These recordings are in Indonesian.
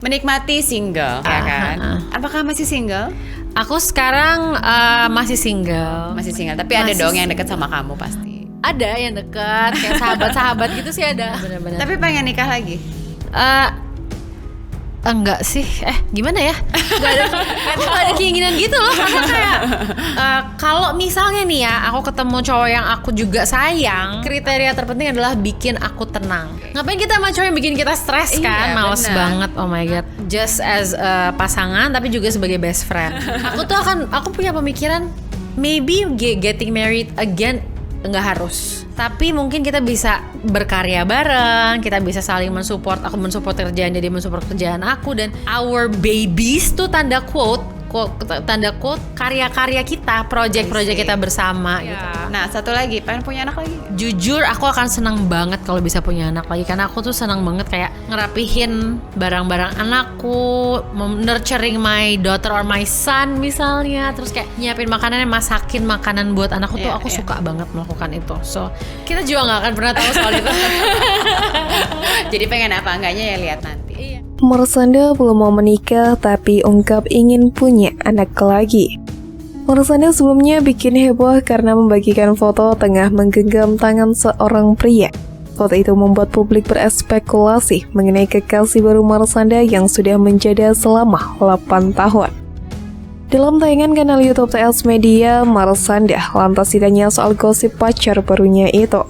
Menikmati single, ya kan? Apakah masih single? Aku sekarang masih single. Masih single, tapi ada dong yang deket sama kamu pasti. Ada yang deket, kayak sahabat-sahabat gitu sih ada. Bener-bener. Tapi pengen nikah lagi? Enggak sih, gimana ya? Gak ada keinginan gitu loh. Karena kayak kalau misalnya nih ya, aku ketemu cowok yang aku juga sayang, kriteria terpenting adalah bikin aku tenang. Ngapain kita sama cowok yang bikin kita stres kan? Males banget, oh my god. Just as pasangan, tapi juga sebagai best friend. Aku punya pemikiran, maybe getting married again nggak harus, tapi mungkin kita bisa berkarya bareng, kita bisa saling mensupport. Aku mensupport kerjaan dia mensupport kerjaan aku, dan our babies tuh tanda quote karya-karya kita, project-project kita bersama gitu. Nah, satu lagi, pengen punya anak lagi? Jujur aku akan senang banget kalau bisa punya anak lagi, karena aku tuh senang banget kayak ngerapihin barang-barang anakku, nurturing my daughter or my son misalnya, terus kayak nyiapin makanannya, masakin makanan buat anakku tuh aku suka banget melakukan itu. So kita juga nggak akan pernah tahu soal itu. Jadi pengen apa enggaknya ya lihat nanti. Marshanda belum mau menikah tapi ungkap ingin punya anak lagi. Marshanda sebelumnya bikin heboh karena membagikan foto tengah menggenggam tangan seorang pria. Foto itu membuat publik berespekulasi mengenai kekasih baru Marshanda yang sudah menjadi selama 8 tahun. Dalam tayangan kanal YouTube TS Media, Marshanda lantas ditanya soal gosip pacar barunya itu.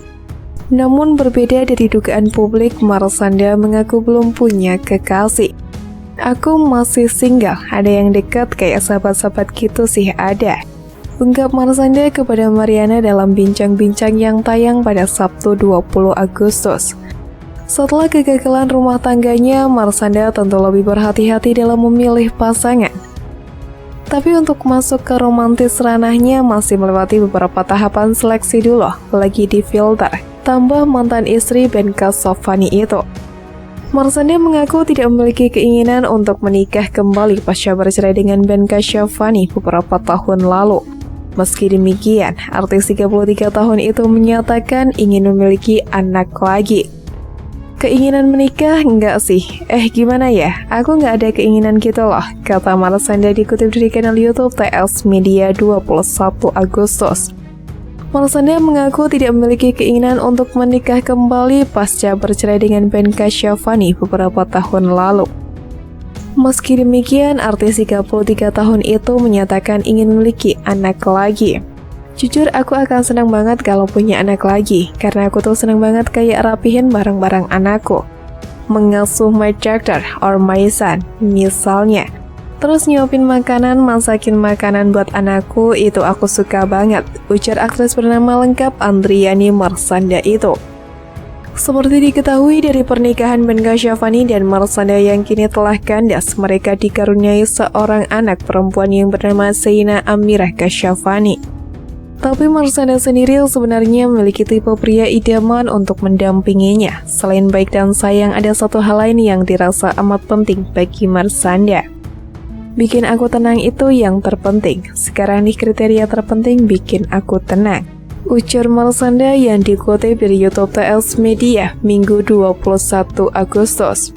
Namun berbeda dari dugaan publik, Marshanda mengaku belum punya kekasih. Aku masih single, ada yang dekat kayak sahabat-sahabat gitu sih ada. Ungkap Marshanda kepada Mariana dalam bincang-bincang yang tayang pada Sabtu 20 Agustus. Setelah kegagalan rumah tangganya, Marshanda tentu lebih berhati-hati dalam memilih pasangan. Tapi untuk masuk ke romantis ranahnya masih melewati beberapa tahapan seleksi dulu, lagi di filter. Tambah mantan istri Ben Kasyafani itu. Marshanda mengaku tidak memiliki keinginan untuk menikah kembali pasca bercerai dengan Ben Kasyafani beberapa tahun lalu. Meski demikian, artis 33 tahun itu menyatakan ingin memiliki anak lagi. Keinginan menikah enggak sih? Gimana ya? Aku nggak ada keinginan gitu loh, kata Marshanda dikutip dari kanal YouTube TS Media 21 Agustus. Marshanda mengaku tidak memiliki keinginan untuk menikah kembali pasca bercerai dengan Ben Kasyafani beberapa tahun lalu. Meski demikian, artis 33 tahun itu menyatakan ingin memiliki anak lagi. Jujur, aku akan senang banget kalau punya anak lagi, karena aku tuh senang banget kayak rapihin barang-barang anakku. Mengasuh my daughter or my son, misalnya. Terus nyuapin makanan, masakin makanan buat anakku, itu aku suka banget, ujar aktris bernama lengkap Andriani Marshanda itu. Seperti diketahui dari pernikahan Ben Kasyafani dan Marshanda yang kini telah kandas, mereka dikaruniai seorang anak perempuan yang bernama Zaina Amirah Kasyafani. Tapi Marshanda sendiri sebenarnya memiliki tipe pria idaman untuk mendampinginya. Selain baik dan sayang, ada satu hal lain yang dirasa amat penting bagi Marshanda. Bikin aku tenang itu yang terpenting. Sekarang nih kriteria terpenting bikin aku tenang, ujar Marshanda yang dikutip dari YouTube TS Media Minggu 21 Agustus.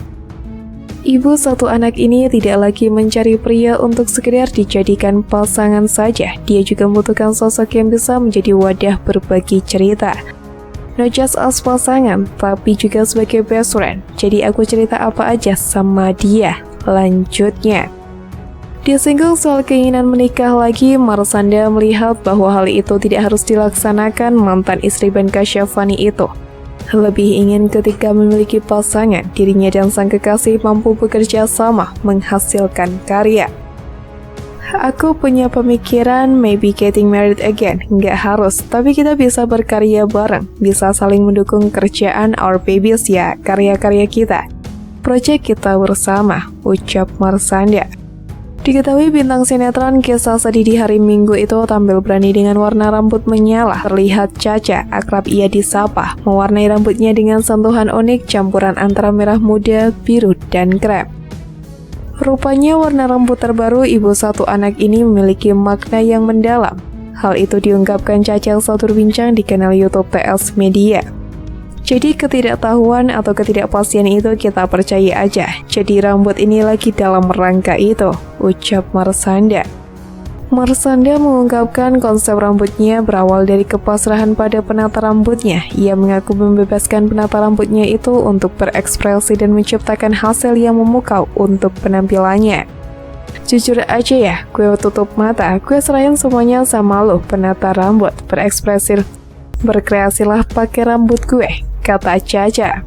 Ibu satu anak ini tidak lagi mencari pria untuk sekedar dijadikan pasangan saja. Dia juga membutuhkan sosok yang bisa menjadi wadah berbagi cerita. Not just as pasangan, tapi juga sebagai best friend. Jadi aku cerita apa aja sama dia, lanjutnya. Disinggung soal keinginan menikah lagi, Marshanda melihat bahwa hal itu tidak harus dilaksanakan mantan istri Ben Kasyafani itu. Lebih ingin ketika memiliki pasangan, dirinya dan sang kekasih mampu bekerja sama, menghasilkan karya. Aku punya pemikiran maybe getting married again, nggak harus, tapi kita bisa berkarya bareng, bisa saling mendukung kerjaan our babies ya, karya-karya kita. Project kita bersama, ucap Marshanda. Diketahui bintang sinetron Kisah Sedih di Hari Minggu itu tampil berani dengan warna rambut menyala. Terlihat Caca, akrab ia disapa, mewarnai rambutnya dengan sentuhan unik campuran antara merah muda, biru, dan krem. Rupanya warna rambut terbaru ibu satu anak ini memiliki makna yang mendalam. Hal itu diungkapkan Caca saat berbincang di kanal YouTube TS Media. Jadi ketidaktahuan atau ketidakpastian itu kita percaya aja. Jadi rambut ini lagi dalam rangka itu, ucap Marshanda. Marshanda mengungkapkan konsep rambutnya berawal dari kepasrahan pada penata rambutnya. Ia mengaku membebaskan penata rambutnya itu untuk berekspresi dan menciptakan hasil yang memukau untuk penampilannya. Jujur aja ya, gue tutup mata, gue serahin semuanya sama lo penata rambut, berekspresi, berkreasilah pakai rambut gue, kata Caca.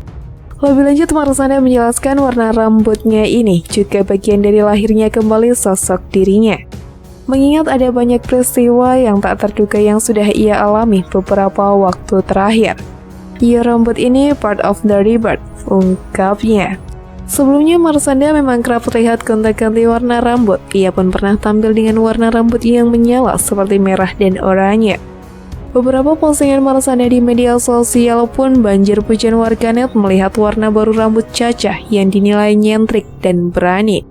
Lebih lanjut, Marshanda menjelaskan warna rambutnya ini juga bagian dari lahirnya kembali sosok dirinya. Mengingat ada banyak peristiwa yang tak terduga yang sudah ia alami beberapa waktu terakhir. Ya, rambut ini part of the rebirth, ungkapnya. Sebelumnya Marshanda memang kerap terlihat gonta-ganti warna rambut. Ia pun pernah tampil dengan warna rambut yang menyala seperti merah dan oranye. Beberapa postingan Marshanda di media sosial pun banjir pujian warganet melihat warna baru rambut Caca yang dinilai nyentrik dan berani.